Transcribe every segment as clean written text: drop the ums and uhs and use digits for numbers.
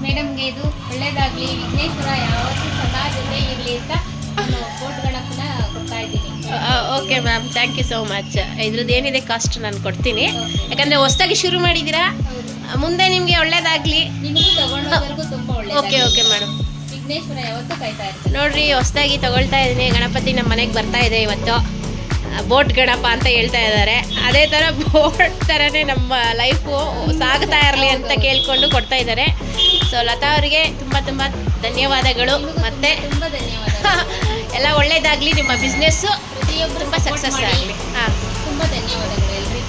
ಮೇಡಮ್ಗೆ ಇದು ಒಳ್ಳೇದಾಗ್ಲಿ, ವಿಘ್ನೇಶ್ವರ ಯಾವತ್ತೂ ಸದಾ ಜೊತೆ ಇರಲಿ ಅಂತ ನಾನು ಕೋಟ್ ಗಣಪನ ಕೊಡ್ತಾ ಇದ್ದೀನಿ. Okay ma'am, thank you so much. ಇದ್ರದ್ದು ಏನಿದೆ ಕಾಸ್ಟ್ ನಾನು ಕೊಡ್ತೀನಿ, ಯಾಕಂದರೆ ಹೊಸದಾಗಿ ಶುರು ಮಾಡಿದ್ದೀರಾ. ಮುಂದೆ ನಿಮಗೆ ಒಳ್ಳೇದಾಗಲಿ, ನಿಮಗೂ ತಗೊಂಡೋದವರೆಗೂ ತುಂಬ ಒಳ್ಳೆ. Okay madam. ವಿಘ್ನೇಶ್ವರ ಯಾವತ್ತೂ ಕಾಯ್ತಾ ಇರ್ತಾರೆ. ನೋಡ್ರಿ, ಹೊಸದಾಗಿ ತಗೊಳ್ತಾ ಇದ್ದೀನಿ. ಗಣಪತಿ ನಮ್ಮ ಮನೆಗೆ ಬರ್ತಾ ಇದೆ ಇವತ್ತು. ಬೋಟ್ ಗಣಪ ಅಂತ ಹೇಳ್ತಾ ಇದ್ದಾರೆ. ಅದೇ ಥರ ಬೋಟ್ ಥರನೇ ನಮ್ಮ ಲೈಫು ಸಾಗ್ತಾ ಇರಲಿ ಅಂತ ಕೇಳ್ಕೊಂಡು ಕೊಡ್ತಾ ಇದ್ದಾರೆ. ಸೊ ಲತಾ ಅವರಿಗೆ ತುಂಬ ತುಂಬ ಧನ್ಯವಾದಗಳು. ಮತ್ತೆ ತುಂಬ ಧನ್ಯವಾದ. ಎಲ್ಲ ಒಳ್ಳೇದಾಗಲಿ, ನಿಮ್ಮ ಬಿಸ್ನೆಸ್ಸು ಪ್ರತಿಯೊಬ್ಬರು ತುಂಬ ಸಕ್ಸಸ್ ಆಗಲಿ. ಹಾಂ, ತುಂಬ ಧನ್ಯವಾದಗಳು ಎಲ್ರಿ.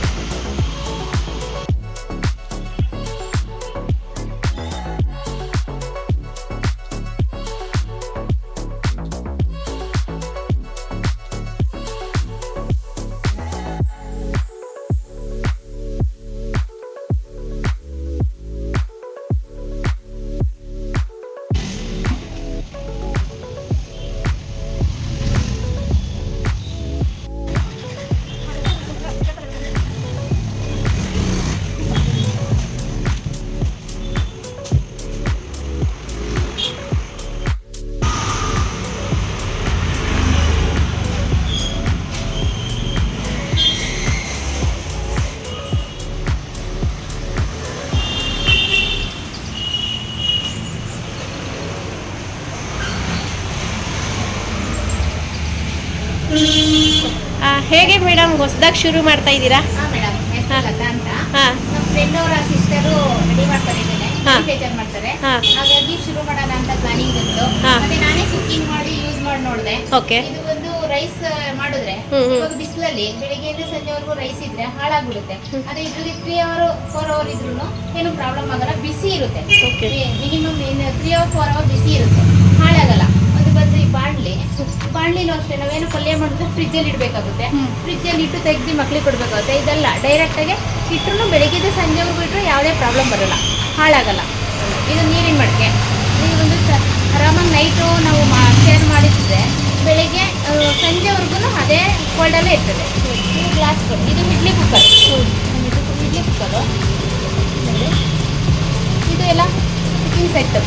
ಹೇಗೆ ಮೇಡಮ್ ಹೊಸದಾಗಿ ಶುರು ಮಾಡ್ತಾ ಇದ್ದೀರಾ? ಹಾಂ ಮೇಡಮ್, ಹೆಸರು ಲತಾ ಅಂತ. ಹಾಂ, ನಮ್ಮ ಫ್ರೆಂಡ್ ಅವರ ಸಿಸ್ಟರು ರೆಡಿ ಮಾಡ್ತಾರೆ, ಮ್ಯಾನುಫ್ಯಾಕ್ಚರ್ ಮಾಡ್ತಾರೆ. ಹಾಂ, ಹಾಗಾಗಿ ಶುರು ಮಾಡೋಣ ಅಂತ ಪ್ಲಾನಿಂಗ್ ಇತ್ತು. ಮತ್ತೆ ನಾನೇ ಕುಕಿಂಗ್ ಮಾಡಿ ಯೂಸ್ ಮಾಡಿ ನೋಡಿದೆ. ಓಕೆ. ಇದು ಒಂದು ರೈಸ್ ಮಾಡಿದ್ರೆ ಇವಾಗ ಬಿಸಿಲಲ್ಲಿ ಬೆಳಿಗ್ಗೆಯಿಂದ ಸಂಜೆವರೆಗೂ ರೈಸ್ ಇದ್ರೆ ಹಾಳಾಗ್ಬಿಡುತ್ತೆ. ಅದೇ ಇದ್ರಲ್ಲಿ 3 hour 4 hour ಇದ್ರೂ ಏನು ಪ್ರಾಬ್ಲಮ್ ಆಗಲ್ಲ, ಬಿಸಿ ಇರುತ್ತೆ. ಮಿನಿಮಮ್ 3 hour 4 hour ಬಿಸಿ ಇರುತ್ತೆ, ಹಾಳಾಗಲ್ಲ. ಅದು ಬಂದು ಈ ಬಾಣ್ಲಿನೂ ಅಷ್ಟೇ ನಾವೇನು ಪಲ್ಯ ಮಾಡಿದ್ರೆ ಫ್ರಿಜ್ಜಲ್ಲಿ ಇಡಬೇಕಾಗುತ್ತೆ. ಫ್ರಿಜ್ಜಲ್ಲಿ ಇಟ್ಟು ತೆಗೆದು ಮಕ್ಳಿಗೆ ಕೊಡಬೇಕಾಗುತ್ತೆ. ಇದೆಲ್ಲ ಡೈರೆಕ್ಟಾಗಿ ಇಟ್ಟರು ಬೆಳಿಗ್ಗೆ ಸಂಜೆವರೆಗೂ ಇಟ್ಟರು ಯಾವುದೇ ಪ್ರಾಬ್ಲಮ್ ಬರೋಲ್ಲ, ಹಾಳಾಗಲ್ಲ. ಇದು ನೀರಿನ ಮಡಿಕೆ. ಇದು ಒಂದು ಆರಾಮಾಗಿ ನೈಟು ನಾವು ಶೇರ್ ಮಾಡಿದ್ರೆ ಬೆಳಿಗ್ಗೆ ಸಂಜೆವರೆಗೂ ಅದೇ ಕೋಲ್ಡಲ್ಲೇ ಇರ್ತದೆ. ಇದು ಗ್ಲಾಸ್ಗಳು. ಇದು ಇಡ್ಲಿ ಕುಕ್ಕರ್. ಇಡ್ಲಿ ಕುಕ್ಕರು. ಇದು ಎಲ್ಲ ಕುಕಿಂಗ್ ಸೆಟ್ಟು.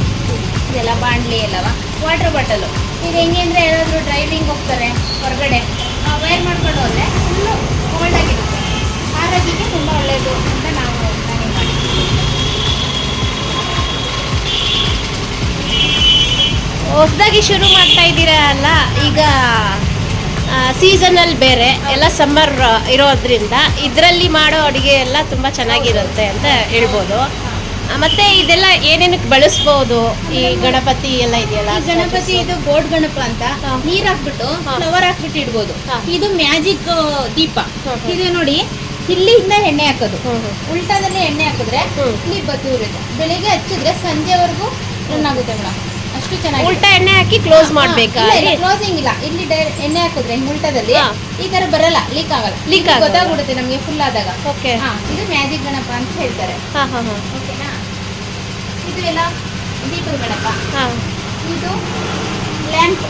ಇದೆಲ್ಲ ಬಾಣಲಿ ಎಲ್ಲವ. Water bottle. ಇದು ಹೆಂಗೆ ಅಂದರೆ ಯಾರಾದರೂ ಡ್ರೈವಿಂಗ್ ಹೋಗ್ತಾರೆ ಹೊರಗಡೆ, ವೈರ್ ಮಾಡ್ಕೊಂಡು ಹೋದರೆ ಫುಲ್ಲು ಕೋಲ್ಡ್ ಆಗಿರುತ್ತೆ. ಆರೋಗ್ಯಕ್ಕೆ ತುಂಬ ಒಳ್ಳೆಯದು ಅಂತ ನಾವು ಪ್ಲಾನಿಂಗ್ ಮಾಡಿದ್ದೀವಿ. ಹೊಸದಾಗಿ ಶುರು ಮಾಡ್ತಾ ಇದ್ದೀರಾ ಅಲ್ಲ, ಈಗ ಸೀಸನಲ್ಲಿ ಬೇರೆ ಎಲ್ಲ ಸಮ್ಮರ್ ಇರೋದ್ರಿಂದ ಇದರಲ್ಲಿ ಮಾಡೋ ಅಡುಗೆ ಎಲ್ಲ ತುಂಬ ಚೆನ್ನಾಗಿರುತ್ತೆ ಅಂತ ಹೇಳ್ಬೋದು. ಮತ್ತೆ ಇದೆಲ್ಲ ಏನೇನಕ್ಕೆ ಬಳಸ್ಬೋದು? ಈ ಗಣಪತಿ ಎಲ್ಲ ಇದೆಯಲ್ಲ, ಈ ಗಣಪತಿ ಇದು ಬೋಟ್ ಗಣಪ ಅಂತ ನೀರ್ ಹಾಕ್ಬಿಟ್ಟು ಫ್ಲವರ್ ಹಾಕ್ಬಿಟ್ಟು ಇಡ್ಬೋದು. ಇದು ಮ್ಯಾಜಿಕ್ ದೀಪ. ಇದು ನೋಡಿ, ಇಲ್ಲಿಂದ ಎಣ್ಣೆ ಹಾಕೋದು, ಉಲ್ಟಾದಲ್ಲಿ ಎಣ್ಣೆ ಹಾಕಿದ್ರೆ ಇಲ್ಲಿ ಬತ್ತು ಇರುತ್ತೆ. ಬೆಳಿಗ್ಗೆ ಹಚ್ಚಿದ್ರೆ ಸಂಜೆವರೆಗೂ ರನ್ ಆಗುತ್ತೆ ಮೇಡಮ್. ಅಷ್ಟು ಚೆನ್ನಾಗಿ ಉಲ್ಟಾ ಎಣ್ಣೆ ಹಾಕಿ ಕ್ಲೋಸ್ ಮಾಡ್ಬೇಕಾ? ಕ್ಲೋಸಿಂಗ್ ಇಲ್ಲ, ಇಲ್ಲಿ ಎಣ್ಣೆ ಹಾಕಿದ್ರೆ ಉಲ್ಟಾದಲ್ಲಿ ಈ ತರ ಬರಲ್ಲ, ಲೀಕ್ ಆಗಲ್ಲ. ಗೊತ್ತಾಗ್ಬಿಡುತ್ತೆ ನಮ್ಗೆ ಫುಲ್ ಆದಾಗ. ಓಕೆ. ಇದು ಮ್ಯಾಜಿಕ್ ಗಣಪ ಅಂತ ಹೇಳ್ತಾರೆ. ಓಕೆನಾ? ಇದು ಎಲ್ಲ ದೀಪದ ಗಣಪ. ಇದು ಲ್ಯಾಂಪ್.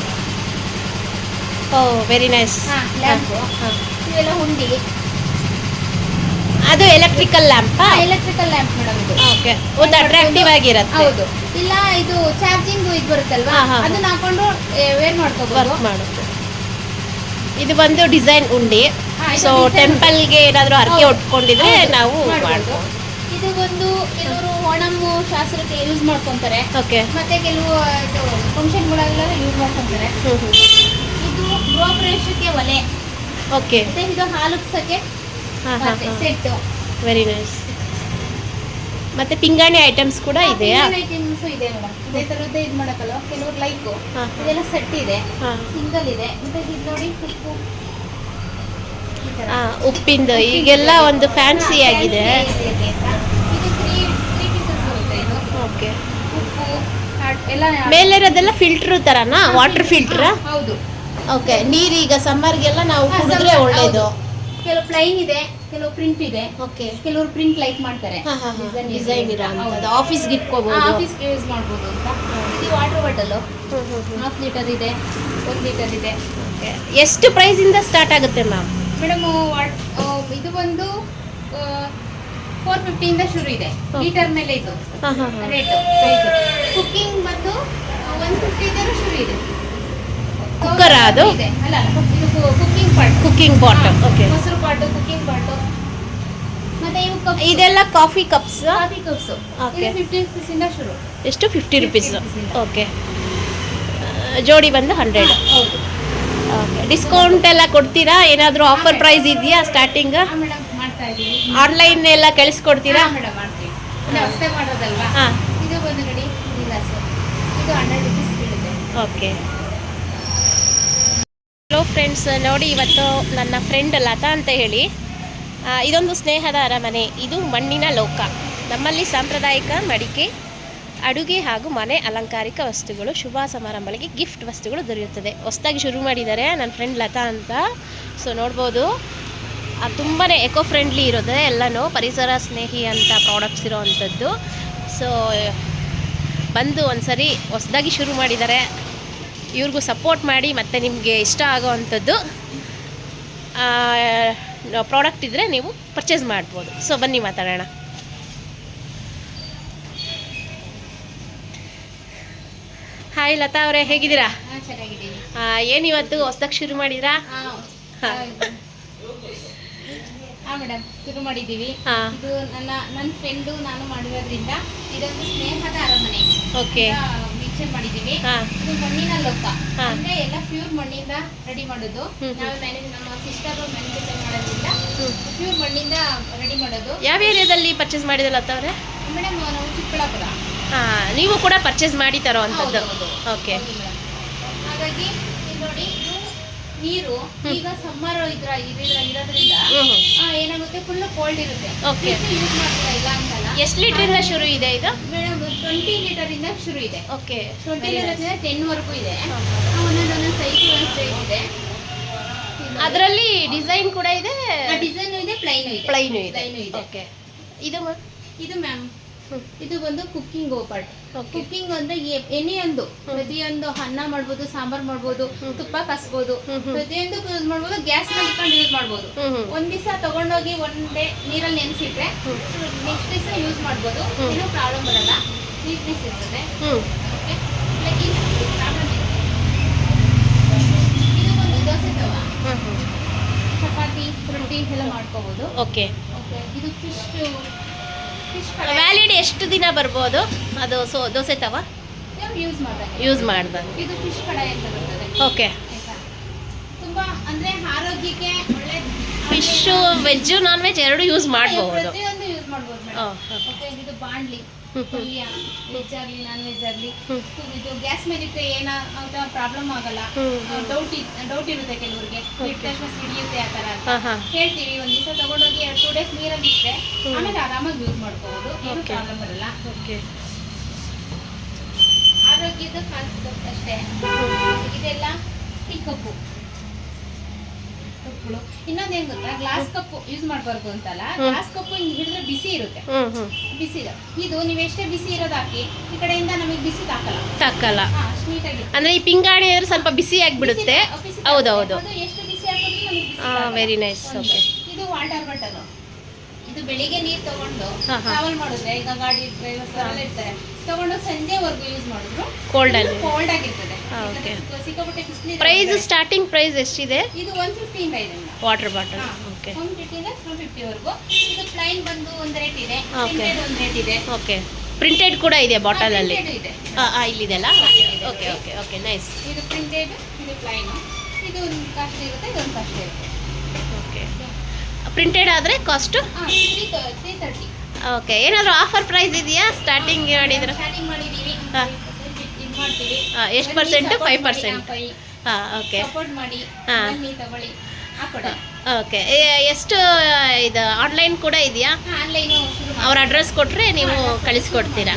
ಓ, ವೆರಿ ನೈಸ್. ಲ್ಯಾಂಪ್. ಇವೆಲ್ಲ ಹುಂಡಿ. ಅದು electrical lamp. Electrical lamp madam ಇದು. ಓಕೆ, ಒಂದು ಅಟ್ರಾಕ್ಟಿವ್ ಆಗಿರುತ್ತೆ. ಹೌದು. ಇಲ್ಲ ಇದು ಚಾರ್ಜಿಂಗ್ ಇದು ಬರುತ್ತಲ್ವಾ, ಅದನ್ನ ಹಾಕೊಂಡು ವೇರ್ ಮಾಡ್ಕೋಬಹುದು. ಇದು ಬಂದು ಡಿಸೈನ್ ಉಂಡಿ. ಸೊ ಟೆಂಪಲ್ಗೆ ಏನಾದರೂ ಹರಕೆ ಉಟ್ಕೊಂಡಿದ್ರೆ ನಾವು ಮಾಡ್ಬೋದು. ಇದು ಒಂದು ಕೆಲವರು ಓಣಂ ಶಾಸ್ತ್ರಕ್ಕೆ ಯೂಸ್ ಮಾಡ್ಕೊಂತಾರೆ. ಓಕೆ. ಮತ್ತೆ ಕೆಲವು ಇದು ಫಂಕ್ಷನ್ಗಳೆಲ್ಲ ಯೂಸ್ ಮಾಡ್ಕೊಂತಾರೆ. ಇದು ಗೃಹ ಪ್ರವೇಶಕ್ಕೆ ಒಲೆ. ಓಕೆ. ಇದು ಹಾಲುಕ್ಸಕ್ಕೆ ಸೆಟ್. Very nice. ಮತ್ತೆ ಪಿಂಗಾಣಿ ಐಟಮ್ಸ್ ಕೂಡ ಇದೆಯಾ? ಐಟಮ್ಸ್ ಇದೆ ಮೇಡಮ್. ಇದೇ ತರದ್ದು ಇದು ಮಾಡಕ್ಕಲ್ಲ, ಕೆಲವರು ಲೈಕ್ ಇದೆಲ್ಲ ಸೆಟ್ ಇದೆ, ಸಿಂಗಲ್ ಇದೆ. ಮತ್ತೆ ಇದು ನೋಡಿ, ಉಪ್ಪು ತರ ಉಪ್ಪಿಂದು ಈಗೆಲ್ಲ ಒಂದು ಫ್ಯಾನ್ಸಿ ಆಗಿದೆ. ಇದು ತ್ರೀ ಪೀಸಸ್ ಬರುತ್ತೆ ಇದು. ಓಕೆ. ಉಪ್ಪು ಎಲ್ಲ ಮೇಲಿರೋದೆಲ್ಲ ಫಿಲ್ಟ್ರ್ ಥರನಾ, ವಾಟರ್ ಫಿಲ್ಟ್ರಾ? ಹೌದು. ಓಕೆ. ನೀರೀಗ ಸಮ್ಮರ್ಗೆಲ್ಲ ನಾವು ಹಾ, ಕುಡಿದ್ರೆ summer, ಒಳ್ಳೇದು. ಕೆಲವು ಪ್ಲೈನ್ ಇದೆ, ಕೆಲವು ಪ್ರಿಂಟ್ ಇದೆ, ಓಕೆ. ಕೆಲವರು ಪ್ರಿಂಟ್ ಲೈಕ್ ಮಾಡ್ತಾರೆ. ಡಿಸೈನ್ ಇರೋ ಅಂಥದ್ದು ಆಫೀಸ್ಗೆ ಇಟ್ಕೋಬಹುದು. ಆಫೀಸ್ಗೆ ಯೂಸ್ ಮಾಡ್ಬೋದು ಅಂತ. ಇದು ವಾಟರ್ ಬಾಟಲು 1/2 ಲೀಟರ್ ಇದೆ, 1 ಲೀಟರ್ ಇದೆ. ಎಷ್ಟು ಪ್ರೈಸಿಂದ ಸ್ಟಾರ್ಟ್ ಆಗುತ್ತೆ ಮ್ಯಾಮ್? ಮೇಡಮ್ ಇದು ಒಂದು 450 ಇಂದ ಶುರು ಇದೆ. ಲೀಟರ್ ಮೇಲೆ ಇದು ರೇಟು. ಕುಕ್ಕಿಂಗ್ ಬಂದು 150 ಇಂದ ಶುರು ಇದೆ. ಕುಕ್ಕರ್ ಅದು? ಇದೆ ಅಲ್ಲ, ಇದು cooking pot. Cooking pot. Okay. ಮೊಸರು ಪಾಟು, ಕುಕ್ಕಿಂಗ್ ಪಾಟು. ಮತ್ತೆ ಇವು ಇದೆಲ್ಲ coffee cups. Coffee cups. Okay. 50 rupees ಇಂದ ಶುರು. ಎಷ್ಟು? 50 ರುಪೀಸ್. 50 rupees ಇಂದ. ಓಕೆ. ಜೋಡಿ ಬಂದು 100. ಹೌದು. ಓಕೆ. ಡಿಸ್ಕೌಂಟ್ ಎಲ್ಲ ಕೊಡ್ತೀರಾ? ಏನಾದರೂ ಆಫರ್ ಪ್ರೈಸ್ ಇದೆಯಾ ಸ್ಟಾರ್ಟಿಂಗ್? ಮೇಡಮ್ ಮಾಡ್ತಾ ಇದೀವಿ. ಆನ್ಲೈನ್ ಎಲ್ಲ ಕಳಿಸ್ಕೊಡ್ತೀರಾ? ಮೇಡಮ್ ಮಾಡ್ತೀವಿ. ಇದು ಹೊಸದಾಗಿ ಮಾಡೋದಲ್ವಾ? ಹಾಂ. ಇದು ಬಂದು ನೋಡಿ ಗ್ಲಾಸ್. ಇದು 100 rupees ಬೀಳುತ್ತೆ. ಓಕೆ. ಹಲೋ ಫ್ರೆಂಡ್ಸ್, ನೋಡಿ ಇವತ್ತು ನನ್ನ ಫ್ರೆಂಡ್ ಲತಾ ಅಂತ ಹೇಳಿ, ಇದೊಂದು ಸ್ನೇಹದ ಅರಮನೆ. ಇದು ಮಣ್ಣಿನ ಲೋಕ. ನಮ್ಮಲ್ಲಿ ಸಾಂಪ್ರದಾಯಿಕ ಮಡಿಕೆ, ಅಡುಗೆ ಹಾಗೂ ಮನೆ ಅಲಂಕಾರಿಕ ವಸ್ತುಗಳು, ಶುಭ ಸಮಾರಂಭಗಳಿಗೆ ಗಿಫ್ಟ್ ವಸ್ತುಗಳು ದೊರೆಯುತ್ತದೆ. ಹೊಸದಾಗಿ ಶುರು ಮಾಡಿದ್ದಾರೆ ನನ್ನ ಫ್ರೆಂಡ್ ಲತಾ ಅಂತ. ಸೊ ನೋಡ್ಬೋದು, ತುಂಬಾ ಎಕೋ ಫ್ರೆಂಡ್ಲಿ ಇರೋದೆ, ಎಲ್ಲನೂ ಪರಿಸರ ಸ್ನೇಹಿ ಅಂತ ಪ್ರಾಡಕ್ಟ್ಸ್ ಇರೋ ಅಂಥದ್ದು. ಸೊ ಬಂದು ಒಂದ್ಸರಿ ಹೊಸದಾಗಿ ಶುರು ಮಾಡಿದ್ದಾರೆ, ಇವ್ರಿಗೂ ಸಪೋರ್ಟ್ ಮಾಡಿ, ಮತ್ತು ನಿಮಗೆ ಇಷ್ಟ ಆಗೋ ಅಂಥದ್ದು ಪ್ರಾಡಕ್ಟ್ ಇದ್ದರೆ ನೀವು ಪರ್ಚೇಸ್ ಮಾಡ್ಬೋದು. ಸೊ ಬನ್ನಿ ಮಾತಾಡೋಣ. ಹಾಯ್ ಲತಾ ಅವರೇ, ಹೇಗಿದ್ದೀರಾ? ಚೆನ್ನಾಗಿದ್ದೀವಿ. ಏನಿವತ್ತು ಹೊಸದಾಗಿ ಶುರು ಮಾಡಿದ್ರಾ? ಹಾಂ ಮೇಡಮ್, ಶುರು ಮಾಡಿದ್ದೀವಿ. ಹಾಂ. ಇದು ನನ್ನ ಫ್ರೆಂಡು ನಾನು ಮಾಡಿರೋದ್ರಿಂದ ಇದೊಂದು ಸ್ನೇಹದ ಅರಮನೆ. ಓಕೆ. ವೀಕ್ಷಣೆ ಮಾಡಿದ್ದೀವಿ. ಹಾಂ. ಇದು ಮಣ್ಣಿನ ಲೋಕ. ಹಾಂ. ಅಂದ್ರೆ ಎಲ್ಲ ಪ್ಯೂರ್ ಮಣ್ಣಿಂದ ರೆಡಿ ಮಾಡೋದು. ನಾವು ನಮ್ಮ ಸಿಸ್ಟರ್ ಮ್ಯಾನುಫ್ಯಾಕ್ಚರ್ ಮಾಡೋದ್ರಿಂದ ಪ್ಯೂರ್ ಮಣ್ಣಿಂದ ರೆಡಿ ಮಾಡೋದು. ಯಾವ ಏರಿಯಾದಲ್ಲಿ ಪರ್ಚೇಸ್ ಮಾಡಿದೆ ಲತಾ ಅವರೇ? ಮೇಡಮ್ ನಾವು ಚಿಕ್ಕಬಳ್ಳಾಪುರ. ನೀವು ಕೂಡ ಪರ್ಚೇಸ್ ಮಾಡಿ ತರೋ ಅಂಥದ್ದು? ಹೌದು. ಓಕೆ. ಹೌದು ಮೇಡಮ್. ಹಾಗಾಗಿ ಇದು ನೋಡಿ, ಇದು ನೀರು ಈಗ ಸಮ್ಮರ್ ಇರೋದ್ರಿಂದ ಏನಾಗುತ್ತೆ, ಫುಲ್ ಕೋಲ್ಡ್ ಇರುತ್ತೆ. ಓಕೆ. ಯೂಸ್ ಮಾಡ್ತಾ ಇಲ್ಲ ಅಂತಲ್ಲ. ಎಷ್ಟು ಲೀಟ್ರಿಂದ ಶುರು ಇದೆ ಇದು? ಮೇಡಮ್ 20 ಲೀಟರ್ ಇಂದ ಶುರು ಇದೆ. ಓಕೆ. 20 ಲೀಟರ್ 10 ವರೆಗೂ ಇದೆ. ಒಂದೊಂದು ಸೈಜ್ ಇದೆ. ಅದರಲ್ಲಿ ಡಿಸೈನ್ ಕೂಡ ಇದೆ, ಡಿಸೈನ್ ಇದೆ, ಪ್ಲೈನ್ ಇದೆ. ಪ್ಲೈನು ಇದೆ. ಪ್ಲೈನು ಇದೆ. ಓಕೆ. ಇದು ಇದು ಮ್ಯಾಮ್, ಇದು ಬಂದು ಕುಕ್ಕಿಂಗ್ ಓಪರ್ಟ್. Okay. ಕುಕ್ಕಿಂಗ್ ಅಂದ್ರೆ ಎನಿ ಒಂದು ಪ್ರತಿಯೊಂದು ಅನ್ನ ಮಾಡ್ಬೋದು, ಸಾಂಬಾರ್ ಮಾಡ್ಬೋದು, ತುಪ್ಪ ಕಸ್ಬೋದು, ಪ್ರತಿಯೊಂದು ಯೂಸ್ ಮಾಡ್ಬೋದು. ಗ್ಯಾಸ್ ಮೇಲೆ ಇಟ್ಕೊಂಡು ಯೂಸ್ ಮಾಡ್ಬೋದು. ಒಂದ್ ದಿವಸ ತಗೊಂಡೋಗಿ ಒಂದೇ ನೀರಲ್ಲಿ ನೆನೆಸಿಟ್ರೆ ನೆಕ್ಸ್ಟ್ ದಿವಸ ಯೂಸ್ ಮಾಡ್ಬೋದು. ಏನೂ ಪ್ರಾಬ್ಲಮ್ ಬರಲ್ಲ, ನೀಟ್ನೆಸ್ ಇರ್ತದೆ. ಓಕೆ. ಪ್ರಾಬ್ಲಮ್ ಇದೆ. ಇದು ಒಂದು ದೋಸೆ ತವ, ಚಪಾತಿ, ರೊಟ್ಟಿ ಎಲ್ಲ ಮಾಡ್ಕೋಬಹುದು. ಓಕೆ. ಓಕೆ. ಇದು ಫಿಶ್ ವ್ಯಾಲಿಡ್ ಎಷ್ಟು ದಿನ ಬರ್ಬೋದು ಅದು? ದೋಸೆ ತವ ಯೂಸ್ ಮಾಡ್ಬಾರ್ದು. ಇದು ಫಿಶ್ ಕಡಾಯಿ ಅಂತ ಬರ್ತದೆ. ಓಕೆ. ಆಯ್ತಾ? ತುಂಬಾ ಅಂದ್ರೆ ಆರೋಗ್ಯಕ್ಕೆ ಒಳ್ಳೆ. ಫಿಶು, ವೆಜ್ಜು, ನಾನ್ ವೆಜ್ ಎರಡು ಯೂಸ್ ಮಾಡಬಹುದು. ಪ್ರತಿಯೊಂದು ಯೂಸ್ ಮಾಡ್ಬೋದು ಮೇಡಮ್. ಓಕೆ. ಇದು ಬಾಂಡ್ಲಿ, ಪಲ್ಯ, ವೆಜ್ ಆಗಲಿ ನಾನ್ ವೆಜ್ ಆಗಲಿ. ಇದು ಗ್ಯಾಸ್ ಮೇಲೆ ಇಟ್ಟರೆ ಏನಾಗ ಪ್ರಾಬ್ಲಮ್ ಆಗಲ್ಲ. ಡೌಟ್ ಇರುತ್ತೆ ಕೆಲವರಿಗೆ, ತಕ್ಷಣ ಸಿಡಿಯುತ್ತೆ ಆ ಥರ ಅಂತ ಹೇಳ್ತೀವಿ. ಒಂದು ದಿವಸ ತಗೊಂಡೋಗಿ 2 days ನೀರಲ್ಲಿ ಇಟ್ಟರೆ ಆಮೇಲೆ ಆರಾಮಾಗಿ ಯೂಸ್ ಮಾಡ್ಕೋಬಹುದು. ಏನು ಪ್ರಾಬ್ಲಮ್ ಬರಲ್ಲ. ಓಕೆ. ಆರೋಗ್ಯದ ಕಾನ್ಸೆಪ್ಟ್ ಅಷ್ಟೇ. ಇದೆಲ್ಲ ಟೀ ಕಪ್ಪು ಕಪ್ಪುಗಳು. ಇನ್ನೊಂದೇನು ಗೊತ್ತಾ, ಗ್ಲಾಸ್ ಕಪ್ಪು ಯೂಸ್ ಮಾಡಬಾರ್ದು ಅಂತಲ್ಲ. ಗ್ಲಾಸ್ ಕಪ್ಪು ಹಿಂಗೆ ಹಿಡಿದ್ರೆ ಬಿಸಿ ಇರುತ್ತೆ. ಬಿಸಿ ಇದು ನೀವು ಎಷ್ಟೇ ಬಿಸಿ ಇರೋದು ಹಾಕಿ, ಈ ಕಡೆಯಿಂದ ನಮಗೆ ಬಿಸಿ ತಾಕಲ್ಲ. ನೀಟಾಗಿ ಅಂದ್ರೆ ಈ ಪಿಂಗಾಣಿ ಅಂದ್ರೆ ಸ್ವಲ್ಪ ಬಿಸಿ ಆಗಿಬಿಡುತ್ತೆ. ಹೌದೌದು. ಎಷ್ಟು ಬಿಸಿ ಹಾಕಿದ್ರೆ ನಮಗೆ ಬಿಸಿ. Very nice. ಓಕೆ. ಇದು ವಾಟರ್ ಬಾಟಲ್. ಇದು ಬೆಳಿಗ್ಗೆ ನೀರು ತಗೊಂಡು ಟ್ರಾವೆಲ್ ಮಾಡಿದ್ರೆ, ಈಗ ಗಾಡಿ ಡ್ರೈವರ್ಸ್ ಎಲ್ಲ ಇರ್ತಾರೆ, ತಗೊಂಡು ಸಂಜೆವರೆಗೂ ಯೂಸ್ ಮಾಡಿದ್ರು ಕೋಲ್ಡ್ ಆಗಿರ್ತದೆ. ಸಿಕ್ಕಾಪಟ್ಟೆ ಬಿಸಿಲು. ಪ್ರೈಸ್, ಸ್ಟಾರ್ಟಿಂಗ್ ಪ್ರೈಸ್ ಎಷ್ಟಿದೆ? ಇದು 150 ಇಂದ ಇದೆ ವಾಟರ್ ಬಾಟಲ್. ಓಕೆ. 150 ಇಂದ 250 ವರೆಗೂ. ಇದು ಪ್ಲೈನ್ ಬಂದು ಒಂದು ರೇಟ್ ಇದೆ, ಪ್ರಿಂಟೆಡ್ ಒಂದು ರೇಟ್ ಇದೆ. ಓಕೆ. ಪ್ರಿಂಟೆಡ್ ಕೂಡ ಇದೆ ಬಾಟಲ್ ಅಲ್ಲಿ? ಇದೆ. ಇಲ್ಲಿದೆಲ್ಲ? Okay okay okay. ನೈಸ್. ಇದು ಪ್ರಿಂಟೆಡ್, ಇದು ಪ್ಲೈನ್. ಇದು ಒಂದು ಕಾಸ್ಟ್ ಇರುತ್ತೆ, ಇದೊಂದು ಕಾಸ್ಟ್ ಇರುತ್ತೆ. ಓಕೆ. ಪ್ರಿಂಟೆಡ್ ಆದರೆ ಕಾಸ್ಟು 330. ಓಕೆ. ಏನಾದರೂ ಆಫರ್ ಪ್ರೈಸ್ ಇದೆಯಾ ಸ್ಟಾರ್ಟಿಂಗ್ ಮಾಡಿದ್ರೆ? ಸ್ಟಾರ್ಟಿಂಗ್ ಮಾಡಿದ್ದೀವಿ. ಹಾಂ. ಇದು ಮಾಡ್ತೀವಿ. ಎಷ್ಟು ಪರ್ಸೆಂಟು? 5%. ಓಕೆ. ಹಾಂ. ಓಕೆ. ಸಪೋರ್ಟ್ ಮಾಡಿ, ಬನ್ನಿ ತಗೊಳ್ಳಿ, ಹಾಕೊಡ. ಓಕೆ. ಎಷ್ಟು ಇದು ಆನ್ಲೈನ್ ಕೂಡ ಇದೆಯಾ? ಆನ್ಲೈನು ಶುರು ಅವ್ರ ಅಡ್ರೆಸ್ ಕೊಟ್ಟರೆ ನೀವು ಕಳಿಸ್ಕೊಡ್ತೀರಾ?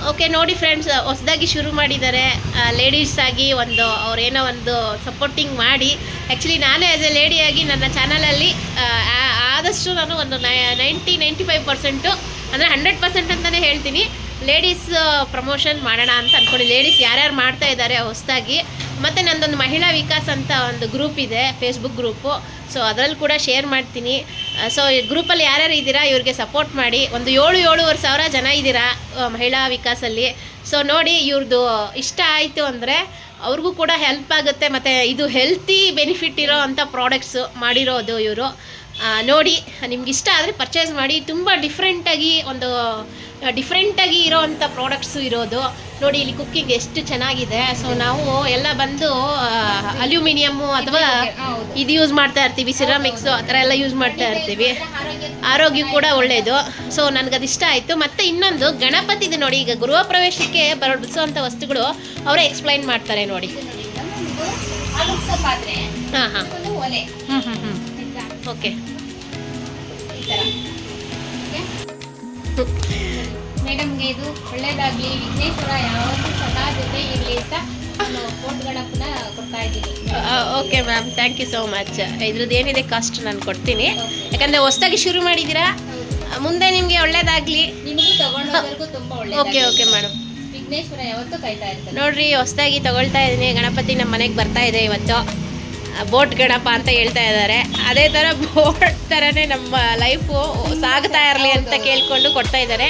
ಓಕೆ, ನೋಡಿ ಫ್ರೆಂಡ್ಸ್, ಹೊಸದಾಗಿ ಶುರು ಮಾಡಿದ್ದಾರೆ. ಲೇಡೀಸ್ ಆಗಿ ಅವ್ರೇನೋ ಒಂದು ಸಪೋರ್ಟಿಂಗ್ ಮಾಡಿ. ಆ್ಯಕ್ಚುಲಿ ನಾನೇ ಆ್ಯಸ್ ಎ ಲೇಡಿಯಾಗಿ ನನ್ನ ಚಾನಲಲ್ಲಿ ಆದಷ್ಟು ನಾನು ಒಂದು 95% ಅಂದರೆ 100% ಅಂತಲೇ ಹೇಳ್ತೀನಿ, ಲೇಡೀಸ್ ಪ್ರಮೋಷನ್ ಮಾಡೋಣ ಅಂತ ಅಂದ್ಕೊಂಡು. ಲೇಡೀಸ್ ಯಾರ್ಯಾರು ಮಾಡ್ತಾ ಇದ್ದಾರೆ ಹೊಸದಾಗಿ. ಮತ್ತು ನನ್ನದೊಂದು ಮಹಿಳಾ ವಿಕಾಸ್ ಅಂತ ಒಂದು ಗ್ರೂಪ್ ಇದೆ, ಫೇಸ್ಬುಕ್ ಗ್ರೂಪು. ಸೊ ಅದರಲ್ಲಿ ಕೂಡ ಶೇರ್ ಮಾಡ್ತೀನಿ. ಸೊ ಈ ಗ್ರೂಪಲ್ಲಿ ಯಾರ್ಯಾರು ಇದ್ದೀರಾ ಇವ್ರಿಗೆ ಸಪೋರ್ಟ್ ಮಾಡಿ. ಒಂದು 7-7.5 ಸಾವಿರ ಜನ ಇದ್ದೀರಾ ಮಹಿಳಾ ವಿಕಾಸಲ್ಲಿ. ಸೊ ನೋಡಿ, ಇವ್ರದ್ದು ಇಷ್ಟ ಆಯಿತು ಅಂದರೆ ಅವ್ರಿಗೂ ಕೂಡ ಹೆಲ್ಪ್ ಆಗುತ್ತೆ. ಮತ್ತು ಇದು ಹೆಲ್ತಿ ಬೆನಿಫಿಟ್ ಇರೋ ಅಂಥ ಪ್ರಾಡಕ್ಟ್ಸು ಮಾಡಿರೋದು ಇವರು. ನೋಡಿ, ನಿಮ್ಗೆ ಇಷ್ಟ ಆದರೆ ಪರ್ಚೇಸ್ ಮಾಡಿ. ತುಂಬ ಡಿಫ್ರೆಂಟಾಗಿ ಇರೋವಂಥ ಪ್ರಾಡಕ್ಟ್ಸು ಇರೋದು. ನೋಡಿ ಇಲ್ಲಿ ಕುಕ್ಕಿಂಗ್ ಎಷ್ಟು ಚೆನ್ನಾಗಿದೆ. ಸೊ ನಾವು ಎಲ್ಲ ಬಂದು ಅಲ್ಯೂಮಿನಿಯಮ್ಮು ಅಥವಾ ಇದು ಯೂಸ್ ಮಾಡ್ತಾ ಇರ್ತೀವಿ, ಸಿರಾಮಿಕ್ಸು ಆ ಥರ ಎಲ್ಲ ಯೂಸ್ ಮಾಡ್ತಾ ಇರ್ತೀವಿ. ಆರೋಗ್ಯ ಕೂಡ ಒಳ್ಳೆಯದು. ಸೊ ನನಗದು ಇಷ್ಟ ಆಯಿತು. ಮತ್ತು ಇನ್ನೊಂದು ಗಣಪತಿದು ನೋಡಿ, ಈಗ ಗೃಹ ಪ್ರವೇಶಕ್ಕೆ ಬಳಸುವಂಥ ವಸ್ತುಗಳು ಅವರೇ ಎಕ್ಸ್ಪ್ಲೈನ್ ಮಾಡ್ತಾರೆ ನೋಡಿ. ಪಾತ್ರೆ, ಹಾಂ ಹಾಂ, ಒಂದು ಒಲೆ, ಓಕೆ. ಈ ಥರ. ಮೇಡಮ್ಗೆ ಇದು ಒಳ್ಳೇದಾಗಲಿ, ವಿಘ್ನೇಶ್ವರ ಯಾವತ್ತೂ ಸದಾ ಜೊತೆ ಇರಲಿ ಅಂತ ನಾನು ಕೋಟ್ ಗಣಪನ ಕೊಡ್ತಾ ಇದ್ದೀನಿ. Okay ma'am, thank you so much. ಇದ್ರದ್ದು ಏನಿದೆ ಕಾಸ್ಟ್ ನಾನು ಕೊಡ್ತೀನಿ, ಯಾಕಂದರೆ ಹೊಸದಾಗಿ ಶುರು ಮಾಡಿದ್ದೀರಾ. ಮುಂದೆ ನಿಮಗೆ ಒಳ್ಳೇದಾಗಲಿ. ನಿಮಗೂ ತಗೊಂಡೋದವ್ರಿಗೂ ತುಂಬ ಒಳ್ಳೆ. Okay okay madam. ವಿಘ್ನೇಶ್ವರ ಯಾವತ್ತೂ ಕಾಯ್ತಾ ಇರ್ತಾರೆ. ನೋಡ್ರಿ, ಹೊಸದಾಗಿ ತಗೊಳ್ತಾ ಇದ್ದೀನಿ. ಗಣಪತಿ ನಮ್ಮ ಮನೆಗೆ ಬರ್ತಾ ಇದೆ ಇವತ್ತು. ಬೋಟ್ ಗಣಪ ಅಂತ ಹೇಳ್ತಾ ಇದ್ದಾರೆ. ಅದೇ ಥರ ಬೋಟ್ ಥರನೇ ನಮ್ಮ ಲೈಫು ಸಾಗ್ತಾ ಇರಲಿ ಅಂತ ಕೇಳ್ಕೊಂಡು ಕೊಡ್ತಾ ಇದ್ದಾರೆ.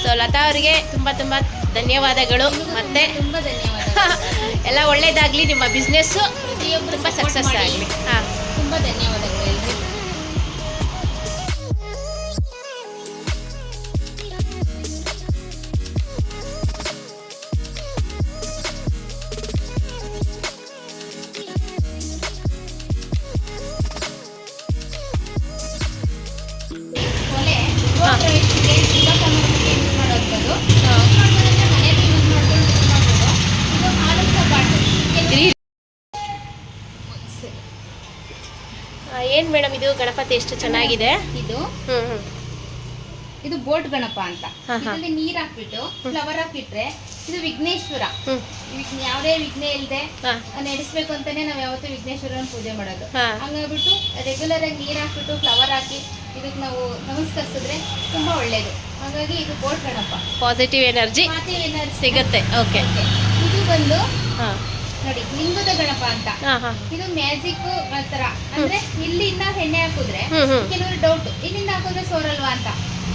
ಸೊ ಲತಾ ಅವರಿಗೆ ತುಂಬ ತುಂಬ ಧನ್ಯವಾದಗಳು. ಮತ್ತು ತುಂಬ ಧನ್ಯವಾದ. ಎಲ್ಲ ಒಳ್ಳೇದಾಗಲಿ, ನಿಮ್ಮ ಬಿಸ್ನೆಸ್ಸು ಪ್ರತಿಯೊಬ್ಬರು ತುಂಬ ಸಕ್ಸಸ್ ಆಗಲಿ. ಹಾಂ, ತುಂಬ ಧನ್ಯವಾದಗಳು ಎಲ್ರಿಗೂ. ಪ್ರವೇಶಕ್ಕೆ ಶುಭ ಸಮಾರಂಭಕ್ಕೆ ಯೂಸ್ ಮಾಡೋದು. ಮನೆಯಲ್ಲಿ ಯೂಸ್ ಮಾಡ್ಕೊಂಡು ಯೂಸ್ ಮಾಡ್ಬೋದು. ಇದು ಹಾಲು ಬಾಟಲ್. ಏನು ಮೇಡಮ್ ಇದು ಗಣಪತಿ ಎಷ್ಟು ಚೆನ್ನಾಗಿದೆ. ಇದು ಹ್ಞೂ ಹ್ಞೂ, ಇದು ಬೋಟ್ ಗಣಪ ಅಂತ. ಹಾಂ, ಹಾಂ. ಇದರಲ್ಲಿ ನೀರು ಹಾಕ್ಬಿಟ್ಟು ಫ್ಲವರ್ ಹಾಕಿಟ್ರೆ ಇದು ವಿಘ್ನೇಶ್ವರ. ಹ್ಞೂ, ಯಾವುದೇ ವಿಘ್ನ ಇಲ್ಲದೆ ಹಾಂ ನಡೆಸ್ಬೇಕು ಅಂತಾನೆ ನಾವು ಯಾವತ್ತೂ ವಿಘ್ನೇಶ್ವರನ ಪೂಜೆ ಮಾಡೋದು. ಹಾಂ. ಹಂಗಾಗ್ಬಿಟ್ಟು ರೆಗ್ಯುಲರ್ ಆಗಿ ನೀರು ಹಾಕ್ಬಿಟ್ಟು ಫ್ಲವರ್ ಹಾಕಿ ಇದಕ್ಕೆ ನಾವು ನಮಸ್ಕರಿಸಿದ್ರೆ ತುಂಬಾ ಒಳ್ಳೇದು. ಹಾಗಾಗಿ ಇದು ಬೋಟ್ ಗಣಪ. ಪಾಸಿಟಿವ್ ಎನರ್ಜಿ ಸಿಗುತ್ತೆ. ಓಕೆ. ಇದು ಬಂದು ಹಾಂ ನೋಡಿ ಲಿಂಗದ ಗಣಪ ಅಂತ. ಹಾಂ ಹಾಂ, ಇದು ಮ್ಯಾಜಿಕ್ ತರ. ಅಂದ್ರೆ ಇಲ್ಲಿಂದ ಎಣ್ಣೆ ಹಾಕಿದ್ರೆ ಹ್ಞೂ ಹ್ಞೂ, ಕೆಲವರು ಡೌಟ್, ಇಲ್ಲಿಂದ ಹಾಕಿದ್ರೆ ಸೋರಲ್ವಾ ಅಂತ.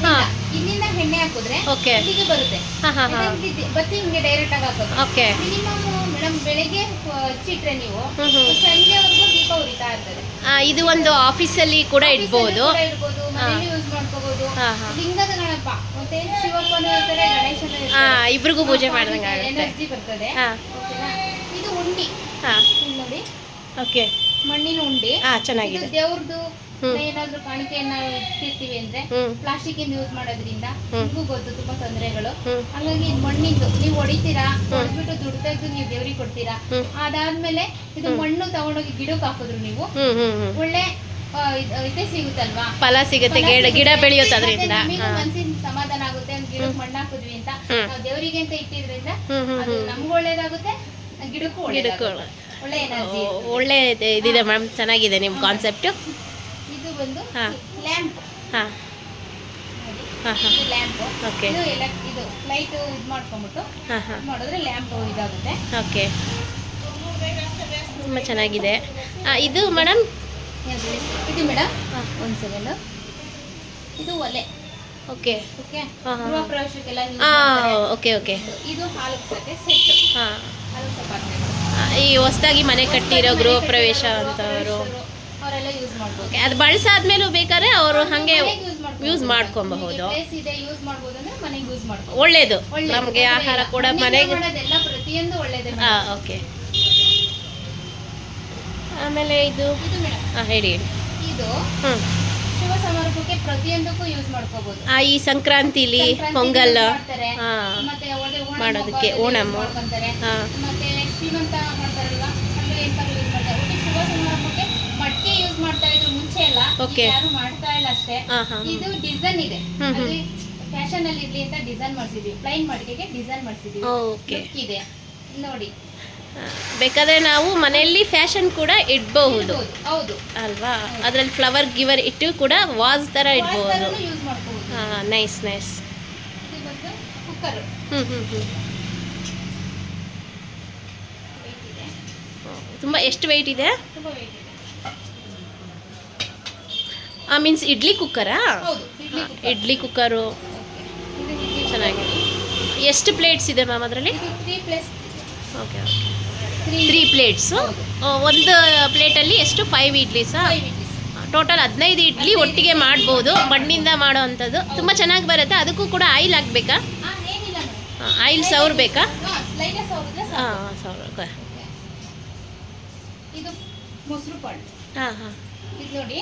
ಹಾ. ಇಲ್ಲಿಂದ ಎಣ್ಣೆ ಹಾಕಿದ್ರೆ ಓಕೆ, ಇಲ್ಲಿಗೆ ಬರುತ್ತೆ. ಹಾಂ ಹಾಂ ಹಾಂ, ಬತ್ತಿ ಹಿಂಗೆ ಡೈರೆಕ್ಟ್ ಆಗಿ ಹಾಕೋದು. ಓಕೆ. ಮಿನಿಮಮ್ ಮೇಡಮ್ ಬೆಳಗ್ಗೆ ಹಚ್ಚಿಟ್ರೆ ನೀವು ಹ್ಞೂ ಹ್ಞೂ, ಸಂಜೆವರೆಗೂ ದೀಪ ಉರಿತಾ ಇರ್ತದೆ. ಇದು ಒಂದು ಆಫೀಸಲ್ಲಿ ಕೂಡ ಇಡ್ಬೋದು. ಇರ್ಬೋದು, ಮನೇಲಿ ಯೂಸ್ ಮಾಡ್ಕೋಬಹುದು. ಹಾಂ ಹಾಂ, ಲಿಂಗದ ಗಣಪ ಮತ್ತೆ ಶಿವಪ್ಪನೂ ಇರ್ತಾರೆ, ಗಣೇಶನೂ ಇರ್ತಾರೆ. ಹಾಂ, ಇಬ್ರಿಗೂ ಪೂಜೆ ಮಾಡ್ದಂಗೆ ಆಗುತ್ತೆ. ಎನರ್ಜಿ ಬರ್ತದೆ. ಹಾಂ ಓಕೆನಾ? ಇದು ಉಂಡಿ. ಹಾಂ, ಇಲ್ಲಿ ನೋಡಿ ಓಕೆ. ಮಣ್ಣಿನ ಉಂಡಿ. ಹಾಂ, ಚೆನ್ನಾಗಿದೆ. ದೇವ್ರದ್ದು ಹ್ಮ್. ಏನಾದ್ರು ಕಾಣಿಕೆಯನ್ನ ಇಟ್ಟಿರ್ತೀವಿ ಅಂದ್ರೆ ಹ್ಮ್. ಪ್ಲಾಸ್ಟಿಕ್ ಇಂದ ಯೂಸ್ ಮಾಡೋದ್ರಿಂದ ಹ್ಮ್. ನಿಮಗೂ ಗೊತ್ತು ತುಂಬಾ ತೊಂದರೆಗಳು. ಹ್ಮ್. ಹಾಗಾಗಿ ಇದು ಮಣ್ಣಿಂದು ನೀವು ಹೊಡಿತೀರಾ, ಹೊಡೆದ್ಬಿಟ್ಟು ದುಡ್ಡು ತೆಗೆದು ನೀವು ದೇವ್ರಿಗೆ ಕೊಡ್ತೀರಾ. ಹ್ಮ್. ಅದಾದ್ಮೇಲೆ ಇದು ಮಣ್ಣು ತಗೊಂಡೋಗಿ ಗಿಡಕ್ಕೆ ಹಾಕಿದ್ರು ನೀವು ಹ್ಮ್ ಹ್ಮ್ ಹ್ಮ್, ಒಳ್ಳೆ ಇದೇ ಸಿಗುತ್ತಲ್ವಾ, ಫಲ ಸಿಗುತ್ತೆ, ಗಿಡ ಬೆಳೆಯುತ್ತೆ ಅದರಿಂದ. ಮನ್ಸಿನ ಸಮಾಧಾನ ಆಗುತ್ತೆ. ಒಂದು ಗಿಡಕ್ಕೆ ಮಣ್ಣು ಹಾಕಿದ್ವಿ ಅಂತ ಹ್ಮ್. ನಾವು ದೇವರಿಗೆ ಅಂತ ಇಟ್ಟಿದ್ರಿಂದ ಹ್ಮ್ ಹ್ಮ್ ಅದು ಹ್ಮ್, ನಮ್ಗೂ ಒಳ್ಳೇದಾಗುತ್ತೆ, ಗಿಡಕ್ಕೂ ಒಳ್ಳೇದಾಗುತ್ತೆ. ಒಳ್ಳೆ ಎನರ್ಜಿ. ಒಳ್ಳೆ ಇದಿದೆ ಮ್ಯಾಮ್, ಚೆನ್ನಾಗಿದೆ ನಿಮ್ಮ ಕಾನ್ಸೆಪ್ಟು. ಇದು ಬಂದು ಹಾ. ಲ್ಯಾಂಪ್. ಹಾಂ ಹಾಂ ಹಾಂ, ಇದು ಲ್ಯಾಂಪ್. ಓಕೆ. ಇದು ಇದು ಲೈಟ್ ಇದು ಮಾಡ್ಕೊಂಡ್ಬಿಟ್ಟು ಹಾಂ ಹಾಂ, ಮಾಡಿದ್ರೆ ಲ್ಯಾಂಪ್ ಇದಾಗುತ್ತೆ. ಓಕೆ. ತುಂಬ ಚೆನ್ನಾಗಿದೆ. ಇದು ಮೇಡಮ್, ಇದು ಮೇಡಮ್ ಹಾಂ, ಒಂದು ಸೆಕೆಂಡ್. ಇದು ಒಲೆ. ಓಕೆ. ಓಕೆ, ಹಾಂ ಹಾಂ, ಗೃಹ ಪ್ರವೇಶಕ್ಕೆಲ್ಲ use ಹಾಂ, ಮಾಡ್ತಾರೆ. Okay okay. ಇದು ಹಾಲು ಸೆಟ್ ಸೆಟ್. ಹಾಂ, ಹಾಲು ಪಾತ್ರೆ. ಈ ಹೊಸದಾಗಿ ಮನೆ ಕಟ್ಟಿರೋ ಗೃಹ ಪ್ರವೇಶ ಅಂತವರು ಅವರೆಲ್ಲ ಯೂಸ್ ಮಾಡ್ಬೋದು. ಓಕೆ. ಅದು ಬಳಸಾದ್ಮೇಲೂ ಬೇಕಾದ್ರೆ ಅವರು ಹಾಗೆ ಮನೆಗೆ ಯೂಸ್ ಮಾಡ್ಕೊಬಹುದು. ಪ್ಲೇಸ್ ಇದೆ ಯೂಸ್ ಮಾಡ್ಬೋದು ಅಂದ್ರೆ ಮನೆಗೆ ಯೂಸ್ ಮಾಡ್ಬೋದು. ಒಳ್ಳೇದು, ಒಳ್ಳೇದು. ನಮಗೆ ಆಹಾರ ಕೂಡ ಮನೆಗೆ ಮನೆಗೆ. ಮಾಡೋದೆಲ್ಲ ಪ್ರತಿಯೊಂದು ಒಳ್ಳೇದೇ. ಹಾಂ, ಓಕೆ. ಆಮೇಲೆ ಇದು ಇದು ಮೇಡಮ್, ಹಾಂ, ಹೇಳಿ ಹೇಳಿ. ಇದು ಹ್ಞೂ, ಶುಭ ಸಮಾರಂಭಕ್ಕೆ ಪ್ರತಿಯೊಂದಕ್ಕೂ ಯೂಸ್ ಮಾಡ್ಕೋಬಹುದು. ಈ ಸಂಕ್ರಾಂತಿಲಿ ಪೊಂಗಲ್ ಮಾಡ್ತಾರೆ. ಹಾಂ ಮತ್ತೆ ಒಳ್ಳೆ ಓಣಂ ಮಾಡೋದಕ್ಕೆ, ಹಬ್ಬದಲ್ಲಿ ಓಣಂ. use ಮಾಡ್ಕೊಂತಾರೆ. ಹಾಂ, ಮತ್ತೆ ಶ್ರೀಮಂತ ಮಾಡ್ತಾರಲ್ವಾ, ಅಂದ್ರೆ ಎಂತ ಯೂಸ್ ಮಾಡ್ತಾರೆ. ಒಟ್ಟು ಶುಭ ಸಮಾರಂಭಕ್ಕೆ ಮಟ್ಕೆ ಯೂಸ್ ಮಾಡ್ತಾರೆ. Okay. ಯಾರು ಮಾಡ್ತಾ ಇಲ್ಲ ಅಷ್ಟೇ. ಇದು ಡಿಸೈನ್ ಇದೆ, ಅದು ಫ್ಯಾಷನ್ ಅಲ್ಲಿ ಇರ್ಲಿ ಅಂತ ಡಿಸೈನ್ ಮಾಡಿಸಿದ್ವಿ. ಪ್ಲೈನ್ ಮಡಿಕೆಗೆ ಡಿಸೈನ್ ಮಾಡಿಸಿದ್ವಿ. ಓಕೆ, ಇದೆ ನೋಡಿ. ಬೇಕಾದ್ರೆ ನಾವು ಮನೆಯಲ್ಲಿ ಫ್ಯಾಷನ್ ಕೂಡ ಇಡಬಹುದು ಹೌದು ಅಲ್ವಾ? ಅದ್ರಲ್ಲಿ ಫ್ಲವರ್ ಗಿವರ್ ಇಟ್ಟು ಕೂಡ ವಾಸ್ ತರ ಇಡಬಹುದು. ಯೂಸ್ ಮಾಡ್ಕೋಬಹುದು. Nice nice. ಇದು ಬಂದು ಕುಕ್ಕರ್. ತುಂಬ ಎಷ್ಟು ವೆಯ್ಟ್ ಇದೆ? ತುಂಬಾ ವೆಯ್ಟ್ ಇದೆ. ಮೀನ್ಸ್ ಇಡ್ಲಿ ಕುಕ್ಕರಾ? ಹೌದು, ಇಡ್ಲಿ ಕುಕ್ಕರು ಚೆನ್ನಾಗಿದೆ. ಎಷ್ಟು ಪ್ಲೇಟ್ಸ್ ಇದೆ ಮ್ಯಾಮ್ ಅದರಲ್ಲಿ? 3 ಓಕೆ ಓಕೆ, 3 ಪ್ಲೇಟ್ಸು. ಒಂದು ಪ್ಲೇಟಲ್ಲಿ ಎಷ್ಟು? 5 ಇಡ್ಲಿಸಾ? ಟೋಟಲ್ 15 ಇಡ್ಲಿ ಒಟ್ಟಿಗೆ ಮಾಡ್ಬೋದು. ಮಣ್ಣಿಂದ ಮಾಡೋ ಅಂಥದ್ದು ತುಂಬ ಚೆನ್ನಾಗಿ ಬರುತ್ತೆ. ಅದಕ್ಕೂ ಕೂಡ ಆಯಿಲ್ ಹಾಕ್ಬೇಕಾ? ಆಯಿಲ್ ಸವರ್ಬೇಕಾ? ಹಾಂ ಸವರ್. ಇದು ಮೊಸರು ಪಾಲ್ಟ್. ಹಾಂ ಇದು ನೋಡಿ,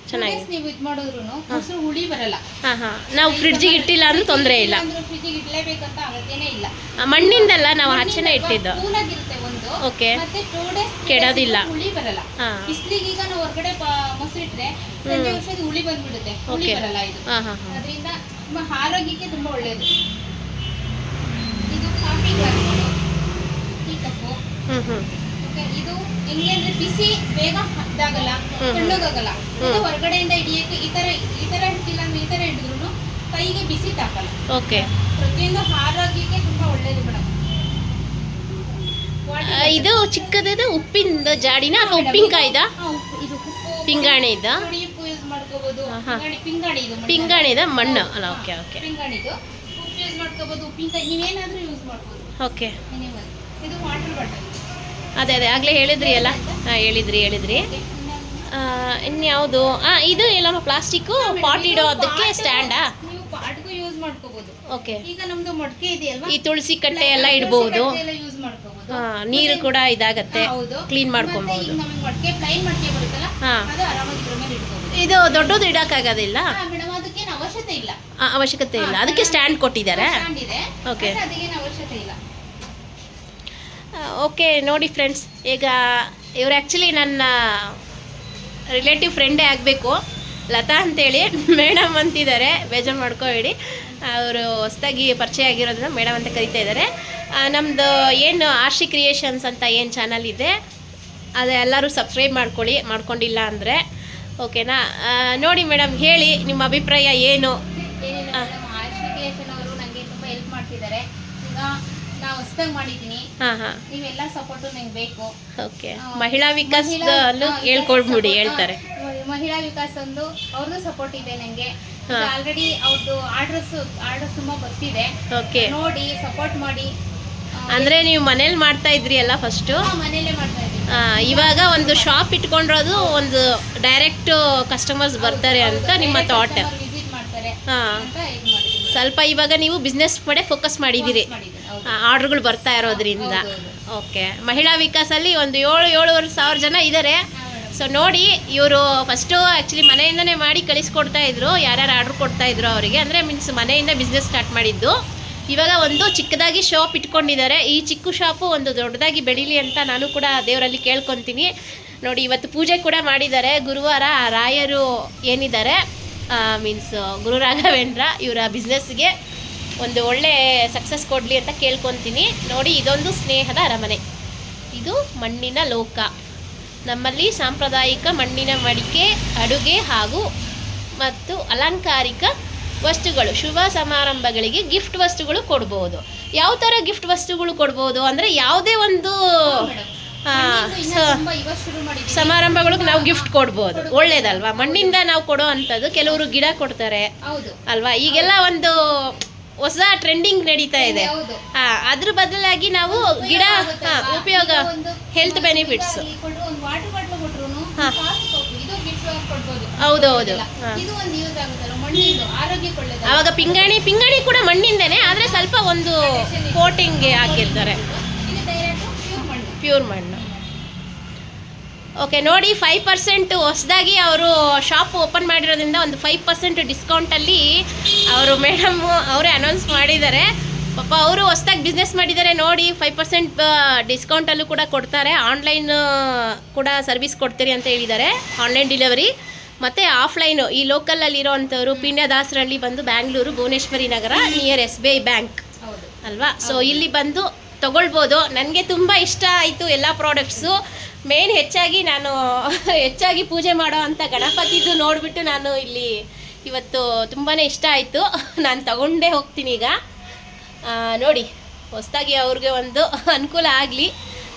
ಚೆನ್ನಾಗಿ ನೀವು ಇದು ಮಾಡಿದ್ರು ಮೊಸರು ಹುಳಿ ಬರಲ್ಲ. ನಾವು ಫ್ರಿಡ್ಜಿಗೆ ಇಟ್ಟಿಲ್ಲ ಅಂದ್ರೂ ತೊಂದರೆ ಇಲ್ಲ. ಫ್ರಿಡ್ಜಿಗೆ ಇಡಲೇಬೇಕಂತ ಅಗತ್ಯನೇ ಇಲ್ಲ. ಮಣ್ಣಿಂದಲ್ಲ, ನಾವು ಆಚೆನೇ ಇಟ್ಟಿದ್ದು. ಕೂಲಾಗಿರುತ್ತೆ ಒಂದು. ಓಕೆ, ಮತ್ತೆ 2 ಡೇಸ್ ಕೆಡೋದಿಲ್ಲ, ಹುಳಿ ಬರಲ್ಲ. ಬಿಸ್ಲಿಗೆ ಈಗ ನಾವು ಹೊರಗಡೆ ಮೊಸರು ಇಟ್ರೆ ಸಂಜೆ ವರ್ಷದ ಹುಳಿ ಬಂದ್ಬಿಡುತ್ತೆ, ಹುಳಿ ಬರಲ್ಲ ಇದು. ಅದರಿಂದ ತುಂಬಾ ಆರೋಗ್ಯಕ್ಕೆ ತುಂಬಾ ಒಳ್ಳೆಯದು. ಇದು ಕಾಫಿ ಗ್ಲಾಸ್, ಟೀ ಕಪ್ಪು. ಇದು ಹೆಂಗೆ ಅಂದ್ರೆ ಬಿಸಿ ಬೇಗ ಇದಾಗಲ್ಲ, ತಣ್ಣಗಾಗಲ್ಲ. ಇದು ಹೊರಗಡೆಯಿಂದ ಹಿಡಿಯಕ್ಕೆ ಈ ತರ ಹಿಡ್ತಿಲ್ಲ ಅಂದ್ರೆ ಈ ತರ ಹಿಡಿದ್ರು ಕೈಗೆ ಬಿಸಿ ತಾಕಲ್ಲ. ಓಕೆ, ಪ್ರತಿಯೊಂದು ಆರೋಗ್ಯಕ್ಕೆ ತುಂಬಾ ಒಳ್ಳೇದು ಮೇಡಮ್. ಇದು ಚಿಕ್ಕದು ಉಪ್ಪಿನ ಜಾಡಿನ ಅಥವಾ ಉಪ್ಪಿನಕಾಯಿದ? ಇದು ಉಪ್ಪು ಪಿಂಗಾಣಿ ಇದ್ದ? ಉಪ್ಪು ಯೂಸ್ ಮಾಡ್ಕೋಬಹುದು. ಪಿಂಗಾಣಿ ಇದು ಪಿಂಗಾಣಿದ ಮಣ್ಣು ಅಲ್ಲ? ಓಕೆ ಓಕೆ, ಪಿಂಗಾಣಿದು ಉಪ್ಪು ಯೂಸ್ ಮಾಡ್ಕೋಬಹುದು. ಉಪ್ಪಿನಕಾಯಿ ನೀವೇನಾದ್ರೂ ಯೂಸ್ ಮಾಡ್ಬೋದು. ಓಕೆ, ಇದು ವಾಟರ್ ಬಾಟಲ್. ಅದೇ ಆಗಲೇ ಹೇಳಿದ್ರಿ ಅಲ್ಲ? ಹೇಳಿದ್ರಿ. ಇನ್ಯಾವುದು? ಇದು ಎಲ್ಲ ಪ್ಲಾಸ್ಟಿಕ್ಕು ಪಾಟ್ ಇಡೋ ಅದಕ್ಕೆ ಸ್ಟ್ಯಾಂಡಾ? ನೀವು ಪಾಟ್ಗೂ ಯೂಸ್ ಮಾಡ್ಕೋಬಹುದು. ಓಕೆ, ಈಗ ನಮ್ದು ಮಡಕೆ ಇದೆಯಲ್ವಾ, ಈ ತುಳಸಿ ಕಟ್ಟೆ ಎಲ್ಲ ಇಡಬಹುದು. ಯೂಸ್ ಮಾಡ್ಕೋಬಹುದು. ನೀರು ಕೂಡ ಇದಾಗತ್ತೆ, ಕ್ಲೀನ್ ಮಾಡ್ಕೊಬಹುದು. ನಮಗೆ ಮಡಕೆ ಪ್ಲೈನ್ ಮಡಕೆ ಬರುತ್ತಲ್ಲ, ಅದು ಆರಾಮಾಗಿ ಇದ್ರ ಮೇಲೆ ಇಡಬಹುದು. ಇದು ದೊಡ್ಡದು ಇಡಕ್ಕಾಗೋದಿಲ್ಲ ಮೇಡಮ್, ಅದಕ್ಕೇನು ಅವಶ್ಯಕತೆ ಇಲ್ಲ. ಅವಶ್ಯಕತೆ ಇಲ್ಲ, ಅದಕ್ಕೆ ಸ್ಟ್ಯಾಂಡ್ ಕೊಟ್ಟಿದ್ದಾರೆ. ಓಕೆ, ಅದಕ್ಕೇನು ಅವಶ್ಯಕತೆ ಇಲ್ಲ. ಓಕೆ ನೋಡಿ ಫ್ರೆಂಡ್ಸ್, ಈಗ ಇವರು ಆ್ಯಕ್ಚುಲಿ ನನ್ನ ರಿಲೇಟಿವ್ ಫ್ರೆಂಡೇ ಆಗಬೇಕು. ಲತಾ ಅಂತೇಳಿ ಮೇಡಮ್ ಅಂತಿದ್ದಾರೆ, ಬೇಜಾರು ಮಾಡ್ಕೋಬೇಡಿ. ಅವರು ಹೊಸದಾಗಿ ಪರಿಚಯ ಆಗಿರೋದ್ರಿಂದ ಮೇಡಮ್ ಅಂತ ಕರಿತಾ ಇದ್ದಾರೆ. ನಮ್ಮದು ಏನು ಆರ್ಷಿ ಕ್ರಿಯೇಷನ್ಸ್ ಅಂತ ಏನು ಚಾನಲ್ ಇದೆ ಅದು ಎಲ್ಲರೂ ಸಬ್ಸ್ಕ್ರೈಬ್ ಮಾಡ್ಕೊಂಡಿಲ್ಲ ಅಂದರೆ. ಓಕೆನಾ? ನೋಡಿ ಮೇಡಮ್, ಹೇಳಿ ನಿಮ್ಮ ಅಭಿಪ್ರಾಯ ಏನು? ಆರ್ಷಿ ಕ್ರಿಯೇಷನ್ ಅವರು ನನಗೆ ತುಂಬ ಹೆಲ್ಪ್ ಮಾಡ್ತಿದ್ದಾರೆ. ಈಗ ನಾವು ಹೊಸದಾಗಿ ಮಾಡಿದ್ದೀನಿ, ನೀವೆಲ್ಲ ಸಪೋರ್ಟು ನಂಗೆ ಬೇಕು. ಓಕೆ, ಮಹಿಳಾ ವಿಕಾಸ್ ಹೇಳ್ಕೊಡ್ಬಿಡಿ, ಹೇಳ್ತಾರೆ. ಮಹಿಳಾ ವಿಕಾಸ್ ಒಂದು ಅವ್ರದ್ದು ಸಪೋರ್ಟ್ ಇದೆ ನನಗೆ. ಆಲ್ರೆಡಿ ಅವ್ರದ್ದು ಆರ್ಡರ್ಸ್ ತುಂಬಾ ಬರ್ತಿದೆ. ಓಕೆ, ನೋಡಿ ಸಪೋರ್ಟ್ ಮಾಡಿ. ಅಂದ್ರೆ ನೀವು ಮನೇಲಿ ಮಾಡ್ತಾ ಇದ್ರಿ ಅಲ್ಲ ಫಸ್ಟ್? ಮನೇಲೆ ಮಾಡ್ತಾ ಇದ್ದೀನಿ. ಇವಾಗ ಒಂದು ಶಾಪ್ ಇಟ್ಕೊಂಡಿರೋದು, ಒಂದು ಡೈರೆಕ್ಟ್ ಕಸ್ಟಮರ್ಸ್ ಬರ್ತಾರೆ ಅಂತ ನಿಮ್ಮ ಥಾಟ್. ವಿಸಿಟ್ ಮಾಡ್ತಾರೆ ಅಂತ ಇದು ಮಾಡಿದ್ದೀನಿ. ಸ್ವಲ್ಪ ಇವಾಗ ನೀವು ಬಿಸ್ನೆಸ್ ಕಡೆ ಫೋಕಸ್ ಮಾಡಿದ್ದೀರಿ, ಆರ್ಡರ್ಗಳು ಬರ್ತಾ ಇರೋದ್ರಿಂದ. ಓಕೆ, ಮಹಿಳಾ ವಿಕಾಸಲ್ಲಿ ಒಂದು 7,500 ಜನ ಇದ್ದಾರೆ. ಸೊ ನೋಡಿ, ಇವರು ಫಸ್ಟು ಆ್ಯಕ್ಚುಲಿ ಮನೆಯಿಂದನೇ ಮಾಡಿ ಕಳಿಸ್ಕೊಡ್ತಾ ಇದ್ರು, ಯಾರ್ಯಾರು ಆರ್ಡ್ರ್ ಕೊಡ್ತಾ ಇದ್ರು ಅವರಿಗೆ. ಅಂದರೆ ಮೀನ್ಸ್ ಮನೆಯಿಂದ ಬಿಸ್ನೆಸ್ ಸ್ಟಾರ್ಟ್ ಮಾಡಿದ್ದು. ಇವಾಗ ಒಂದು ಚಿಕ್ಕದಾಗಿ ಶಾಪ್ ಇಟ್ಕೊಂಡಿದ್ದಾರೆ. ಈ ಚಿಕ್ಕ ಶಾಪು ಒಂದು ದೊಡ್ಡದಾಗಿ ಬೆಳೀಲಿ ಅಂತ ನಾನು ಕೂಡ ದೇವರಲ್ಲಿ ಕೇಳ್ಕೊತೀನಿ. ನೋಡಿ, ಇವತ್ತು ಪೂಜೆ ಕೂಡ ಮಾಡಿದ್ದಾರೆ. ಗುರುವಾರ ರಾಯರು ಏನಿದ್ದಾರೆ, ಮೀನ್ಸ್ ಗುರು ರಾಘವೇಂದ್ರ, ಇವರ ಬಿಸ್ನೆಸ್ಗೆ ಒಂದು ಒಳ್ಳೆ ಸಕ್ಸಸ್ ಕೊಡಲಿ ಅಂತ ಕೇಳ್ಕೊತೀನಿ. ನೋಡಿ, ಇದೊಂದು ಸ್ನೇಹದ ಅರಮನೆ, ಇದು ಮಣ್ಣಿನ ಲೋಕ. ನಮ್ಮಲ್ಲಿ ಸಾಂಪ್ರದಾಯಿಕ ಮಣ್ಣಿನ ಮಡಿಕೆ, ಅಡುಗೆ ಹಾಗೂ ಮತ್ತು ಅಲಂಕಾರಿಕ ವಸ್ತುಗಳು, ಶುಭ ಸಮಾರಂಭಗಳಿಗೆ ಗಿಫ್ಟ್ ವಸ್ತುಗಳು ಕೊಡ್ಬೋದು. ಯಾವ ಥರ ಗಿಫ್ಟ್ ವಸ್ತುಗಳು ಕೊಡ್ಬೋದು ಅಂದರೆ, ಯಾವುದೇ ಒಂದು ಸಮಾರಂಭಗಳಿಗೆ ನಾವು ಗಿಫ್ಟ್ ಕೊಡ್ಬೋದು. ಒಳ್ಳೇದಲ್ವಾ? ಮಣ್ಣಿಂದ ನಾವು ಕೊಡೋ ಅಂಥದ್ದು. ಕೆಲವರು ಗಿಡ ಕೊಡ್ತಾರೆ ಅಲ್ವಾ? ಈಗೆಲ್ಲ ಒಂದು ಹೊಸ ಟ್ರೆಂಡಿಂಗ್ ನಡೀತಾ ಇದೆ. ಅದ್ರ ಬದಲಾಗಿ ನಾವು ಗಿಡ ಉಪಯೋಗ, ಹೆಲ್ತ್ ಬೆನಿಫಿಟ್ಸ್. ಹೌದೌದು. ಅವಾಗ ಪಿಂಗಾಣಿ ಕೂಡ ಮಣ್ಣಿಂದನೇ, ಆದರೆ ಸ್ವಲ್ಪ ಒಂದು ಕೋಟಿಂಗ್ಗೆ ಹಾಕಿರ್ತಾರೆ, ಪ್ಯೂರ್ ಮಣ್ಣು. ಓಕೆ, ನೋಡಿ 5% ಹೊಸದಾಗಿ ಅವರು ಶಾಪ್ ಓಪನ್ ಮಾಡಿರೋದ್ರಿಂದ ಒಂದು 5% ಡಿಸ್ಕೌಂಟಲ್ಲಿ ಅವರು ಮೇಡಮ್ಮು ಅವರೇ ಅನೌನ್ಸ್ ಮಾಡಿದ್ದಾರೆ. ಪಾಪ ಅವರು ಹೊಸದಾಗಿ ಬಿಸ್ನೆಸ್ ಮಾಡಿದ್ದಾರೆ. ನೋಡಿ, 5% ಡಿಸ್ಕೌಂಟಲ್ಲೂ ಕೂಡ ಕೊಡ್ತಾರೆ. ಆನ್ಲೈನ್ ಕೂಡ ಸರ್ವಿಸ್ ಕೊಡ್ತೀರಿ ಅಂತ ಹೇಳಿದ್ದಾರೆ, ಆನ್ಲೈನ್ ಡೆಲಿವರಿ. ಮತ್ತು ಆಫ್ಲೈನು ಈ ಲೋಕಲಲ್ಲಿ ಇರೋವಂಥವ್ರು ಪಿಣ್ಯದಾಸರಳ್ಳಿ ಬಂದು ಬ್ಯಾಂಗ್ಳೂರು ಭುವನೇಶ್ವರಿ ನಗರ ನಿಯರ್ SBI ಬ್ಯಾಂಕ್ ಹೌದು. ಅಲ್ವಾ. ಸೊ ಇಲ್ಲಿ ಬಂದು ತೊಗೊಳ್ಬೋದು. ನನಗೆ ತುಂಬ ಇಷ್ಟ ಆಯಿತು ಎಲ್ಲ ಪ್ರಾಡಕ್ಟ್ಸು. ಮೇನ್ ಹೆಚ್ಚಾಗಿ ಪೂಜೆ ಮಾಡೋ ಅಂಥ ಗಣಪತಿದು ನೋಡಿಬಿಟ್ಟು ನಾನು ಇಲ್ಲಿ ಇವತ್ತು ತುಂಬಾ ಇಷ್ಟ ಆಯಿತು. ನಾನು ತಗೊಂಡೇ ಹೋಗ್ತೀನಿ ಈಗ. ನೋಡಿ, ಹೊಸದಾಗಿ ಅವ್ರಿಗೆ ಒಂದು ಅನುಕೂಲ ಆಗಲಿ,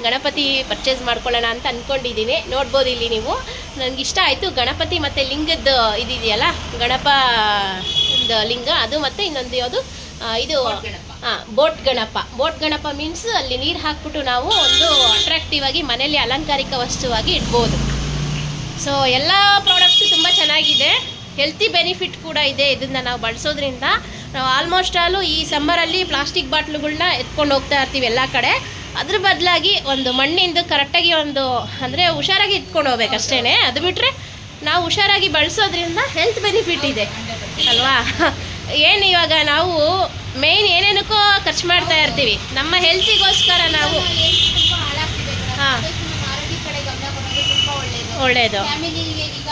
ಗಣಪತಿ ಪರ್ಚೇಸ್ ಮಾಡ್ಕೊಳ್ಳೋಣ ಅಂತ ಅಂದ್ಕೊಂಡಿದ್ದೀನಿ. ನೋಡ್ಬೋದು ಇಲ್ಲಿ ನೀವು. ನನಗಿಷ್ಟ ಆಯಿತು ಗಣಪತಿ ಮತ್ತು ಲಿಂಗದ್ದು ಇದಿದೆಯಲ್ಲ, ಗಣಪ ಒಂದು ಲಿಂಗ ಅದು, ಮತ್ತು ಇನ್ನೊಂದು ಯಾವುದು ಇದು ಬೋಟ್ ಗಣಪ ಮೀನ್ಸ್ ಅಲ್ಲಿ ನೀರು ಹಾಕ್ಬಿಟ್ಟು ನಾವು ಒಂದು ಅಟ್ರಾಕ್ಟಿವ್ ಆಗಿ ಮನೆಯಲ್ಲಿ ಅಲಂಕಾರಿಕ ವಸ್ತುವಾಗಿ ಇಡ್ಬೋದು. ಸೊ ಎಲ್ಲ ಪ್ರಾಡಕ್ಟ್ಸು ತುಂಬ ಚೆನ್ನಾಗಿದೆ. ಹೆಲ್ತಿ ಬೆನಿಫಿಟ್ ಕೂಡ ಇದೆ. ಇದನ್ನು ನಾವು ಬಳಸೋದ್ರಿಂದ ನಾವು ಆಲ್ಮೋಸ್ಟ್ ಆಲು ಈ ಸಮ್ಮರಲ್ಲಿ ಪ್ಲಾಸ್ಟಿಕ್ ಬಾಟ್ಲುಗಳನ್ನ ಎತ್ಕೊಂಡು ಹೋಗ್ತಾ ಇರ್ತೀವಿ ಎಲ್ಲ ಕಡೆ. ಅದ್ರ ಬದಲಾಗಿ ಒಂದು ಮಣ್ಣಿಂದು ಕರೆಕ್ಟಾಗಿ ಒಂದು ಅಂದರೆ ಹುಷಾರಾಗಿ ಎತ್ಕೊಂಡು ಹೋಗ್ಬೇಕಷ್ಟೇ. ಅದು ಬಿಟ್ಟರೆ ನಾವು ಹುಷಾರಾಗಿ ಬಳಸೋದ್ರಿಂದ ಹೆಲ್ತ್ ಬೆನಿಫಿಟ್ ಇದೆ ಅಲ್ವಾ. ಏನು ಇವಾಗ ನಾವು ಮೇಯ್ನ್ ಏನೇನಕ್ಕೋ ಖರ್ಚು ಮಾಡ್ತಾ ಇರ್ತೀವಿ, ನಮ್ಮ ಹೆಲ್ತಿಗೋಸ್ಕರ ನಾವು ತುಂಬಾ ಹಾಳಾಗ್ತಿದೆ ಮೇಡಮ್. ಹಾ. ಅದಕ್ಕೆ ನಮ್ಮ ಆರೋಗ್ಯ ಕಡೆ ಗಮನ ಕೊಡೋದು ತುಂಬಾ ಒಳ್ಳೆಯದು. ಫ್ಯಾಮಿಲಿಗೆ ಈಗ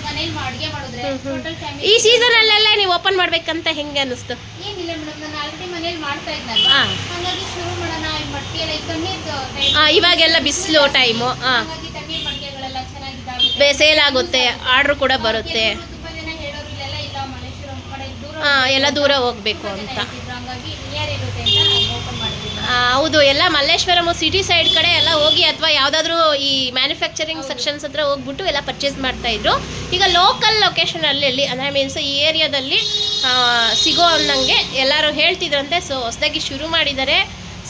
ಮನೇಲಿ ಅಡುಗೆ ಮಾಡಿದ್ರೆ ಟೋಟಲ್ ಫ್ಯಾಮಿಲಿ ಈ ಸೀಸನಲ್ಲೆಲ್ಲ ನೀವು ಓಪನ್ ಮಾಡ್ಬೇಕಂತ ಹೆಂಗೆ ಅನ್ನಿಸ್ತು? ಏನಿಲ್ಲ ಮೇಡಮ್, ನಾನು ಆಲ್ರೆಡಿ ಮನೇಲಿ ಮಾಡ್ತಾ ಇದ್ನಲ್ವಾ, ಹಾ. ಹಾಗಾಗಿ ಶುರು ಮಾಡೋಣ. ಈ ಮಟ್ಟಿ ಎಲ್ಲ ಈ ತಣ್ಣೀರ್ ಇವಾಗೆಲ್ಲ ಬಿಸಿಲು ಟೈಮು. ಹಾಗಾಗಿ ತಣ್ಣೀರ್ ಮಡಿಕೆಗಳೆಲ್ಲ ಚೆನ್ನಾಗಿದ್ದಾವೆ, ಸೇಲ್ ಆಗುತ್ತೆ, ಆರ್ಡ್ರ್ ಕೂಡ ಬರುತ್ತೆ. ತುಂಬಾ ಜನ ಹೇಳೋರು ಇಲ್ಲೆಲ್ಲ ಇಲ್ಲ ಮಲ್ಲೇಶ್ವರಂ ಕಡೆ ದೂರ ಎಲ್ಲ ದೂರ ಹೋಗಬೇಕು ಅಂತ. ಹಂಗಾಗಿ ನಿಯರ್ ಇರುತ್ತೆ ಅಂತ ಓಪನ್ ಮಾಡಿದ್ವಿ. ಹೌದು, ಎಲ್ಲ ಮಲ್ಲೇಶ್ವರಂ ಸಿಟಿ ಸೈಡ್ ಕಡೆ ಎಲ್ಲ ಹೋಗಿ ಅಥವಾ ಯಾವುದಾದ್ರೂ ಈ ಮ್ಯಾನುಫ್ಯಾಕ್ಚರಿಂಗ್ ಸೆಕ್ಷನ್ಸ್ ಹತ್ರ ಹೋಗ್ಬಿಟ್ಟು ಎಲ್ಲ ಪರ್ಚೇಸ್ ಮಾಡ್ತಾಯಿದ್ರು. ಈಗ ಲೋಕಲ್ ಲೊಕೇಶನಲ್ಲಿ ಅಂದರೆ ಮೀನ್ಸ್ ಈ ಏರಿಯಾದಲ್ಲಿ ಸಿಗೋ ಅನ್ನಂಗೆ ಎಲ್ಲರೂ ಹೇಳ್ತಿದ್ರಂತೆ. ಸೊ ಹೊಸದಾಗಿ ಶುರು ಮಾಡಿದ್ದಾರೆ.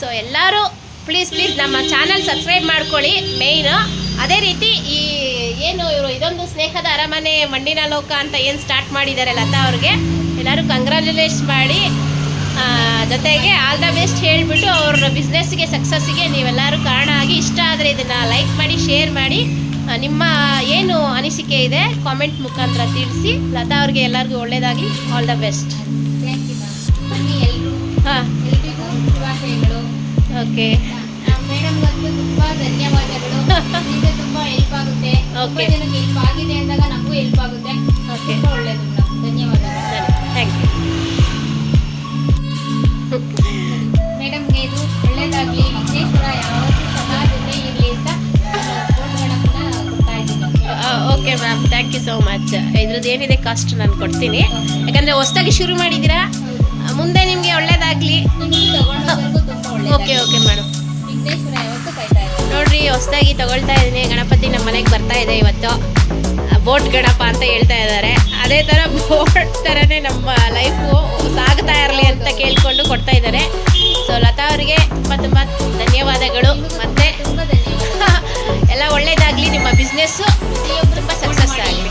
ಸೊ ಎಲ್ಲರೂ ಪ್ಲೀಸ್ ನಮ್ಮ ಚಾನಲ್ ಸಬ್ಸ್ಕ್ರೈಬ್ ಮಾಡ್ಕೊಳ್ಳಿ ಮೇಯ್ನು. ಅದೇ ರೀತಿ ಈ ಏನು ಇವರು ಇದೊಂದು ಸ್ನೇಹದ ಅರಮನೆ ಮಣ್ಣಿನ ಲೋಕ ಅಂತ ಏನು ಸ್ಟಾರ್ಟ್ ಮಾಡಿದ್ದಾರೆ ಲತಾ ಅವ್ರಿಗೆ, ಎಲ್ಲರೂ ಕಂಗ್ರ್ಯಾಚುಲೇಟ್ ಮಾಡಿ, ಜೊತೆಗೆ ಆಲ್ ದ ಬೆಸ್ಟ್ ಹೇಳಿಬಿಟ್ಟು ಅವ್ರ ಬಿಸ್ನೆಸ್ಗೆ ಸಕ್ಸಸ್ಸಿಗೆ ನೀವೆಲ್ಲರೂ ಕಾರಣ ಆಗಿ. ಇಷ್ಟ ಆದರೆ ಇದನ್ನು ಲೈಕ್ ಮಾಡಿ, ಶೇರ್ ಮಾಡಿ, ನಿಮ್ಮ ಏನು ಅನಿಸಿಕೆ ಇದೆ ಕಾಮೆಂಟ್ ಮುಖಾಂತರ ತಿಳಿಸಿ. ಲತಾ ಅವ್ರಿಗೆ ಎಲ್ಲರಿಗೂ ಒಳ್ಳೆಯದಾಗಲಿ. All the best. Thank you ma'am. ಬನ್ನಿ ಎಲ್ಲರೂ, ಹಾಂ, ಎಲ್ರಿಗೂ ಶುಭಾಶಯಗಳು. ಓಕೆ. ಮೇಡಮ್ ಬಂದು ತುಂಬಾ ಧನ್ಯವಾದಗಳು. ನಿಮಗೆ ತುಂಬಾ ಹೆಲ್ಪ್ ಆಗುತ್ತೆ. ತುಂಬಾ Okay. ಜನಕ್ಕೆ ಹೆಲ್ಪ್ ಆಗಿದೆ ಅಂದಾಗ ನಮಗೂ ಹೆಲ್ಪ್ ಆಗುತ್ತೆ. ಓಕೆ, ತುಂಬಾ ಒಳ್ಳೇದು ಮೇಡಮ್. ಧನ್ಯವಾದಗಳು. Thank you. ಮೇಡಮ್ಗೆ ಇದು ಒಳ್ಳೇದಾಗ್ಲಿ, ವಿಘ್ನೇಶ್ವರ ಯಾವತ್ತೂ ಸದಾ ಜೊತೆ ಇರಲಿ ಅಂತ ಗೋಲ್ಡ್ ಗಣಪನ ಕೊಡ್ತಾ ಇದ್ದೀನಿ. Okay ma'am, thank you so much. ಇದ್ರದ್ದು ಏನಿದೆ ಕಾಸ್ಟ್ ನಾನು ಕೊಡ್ತೀನಿ, ಯಾಕಂದರೆ ಹೊಸದಾಗಿ ಶುರು ಮಾಡಿದ್ದೀರಾ. ಮುಂದೆ ನಿಮಗೆ ಒಳ್ಳೇದಾಗಲಿ. ನಿಮಗೂ ತಗೊಂಡೋರ್ಗೂ ತುಂಬಾ ಓಕೆ ಒಳ್ಳೇದು. ಮೇಡಮ್. ವಿಘ್ನೇಶ್ವರ ಯಾವತ್ತೂ ಕಾಯ್ತಾ ಇದ್ದಾರೆ. ನೋಡ್ರಿ, ಹೊಸದಾಗಿ ತಗೊಳ್ತಾ ಇದ್ದೀನಿ. ಗಣಪತಿ ನಮ್ಮ ಮನೆಗೆ ಬರ್ತಾ ಇದೆ ಇವತ್ತು. ಬೋಟ್ ಗಣಪ ಅಂತ ಹೇಳ್ತಾ ಇದ್ದಾರೆ. ಅದೇ ಥರ ಬೋಟ್ ಥರನೇ ನಮ್ಮ ಲೈಫು ಸಾಗ್ತಾ ಇರಲಿ ಅಂತ ಕೇಳಿಕೊಂಡು ಕೊಡ್ತಾ ಇದ್ದಾರೆ. ಸೊ ಲತಾ ಅವರಿಗೆ ತುಂಬ ಧನ್ಯವಾದಗಳು. ಮತ್ತು ತುಂಬಾ ಧನ್ಯವಾದ. ಎಲ್ಲ ಒಳ್ಳೇದಾಗಲಿ, ನಿಮ್ಮ ಬಿಸ್ನೆಸ್ಸು ತುಂಬ ಸಕ್ಸಸ್ ಆಗಲಿ.